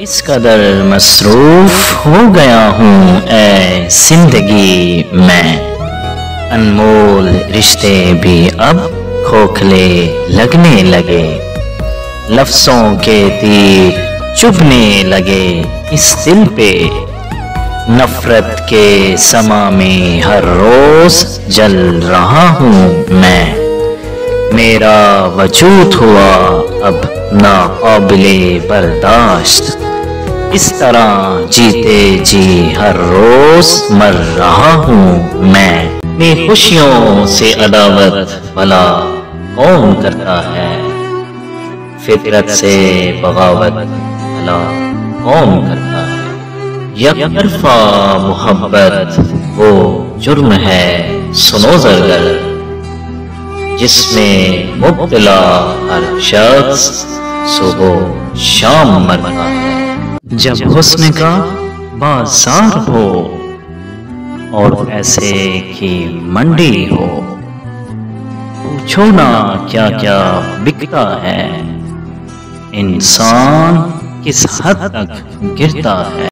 اس قدر مصروف ہو گیا ہوں اے زندگی میں، انمول رشتے بھی اب کھوکھلے لگنے لگے، لفظوں کے تیر چبھنے لگے اس دل پہ، نفرت کے سما میں ہر روز جل رہا ہوں میں، میرا وجود ہوا اب ناقابل برداشت، اس طرح جیتے جی ہر روز مر رہا ہوں میں، اپنی خوشیوں سے عداوت بھلا کون کرتا ہے، فطرت سے بغاوت بھلا کون کرتا ہے، یک طرفہ محبت وہ جرم ہے سنو زرگر، جس میں مبتلا ہر شخص صبح شام مرتا ہے، جب حسن کا بازار ہو اور پیسے کی منڈی ہو، پوچھو نا کیا کیا بکتا ہے، انسان کس حد تک گرتا ہے۔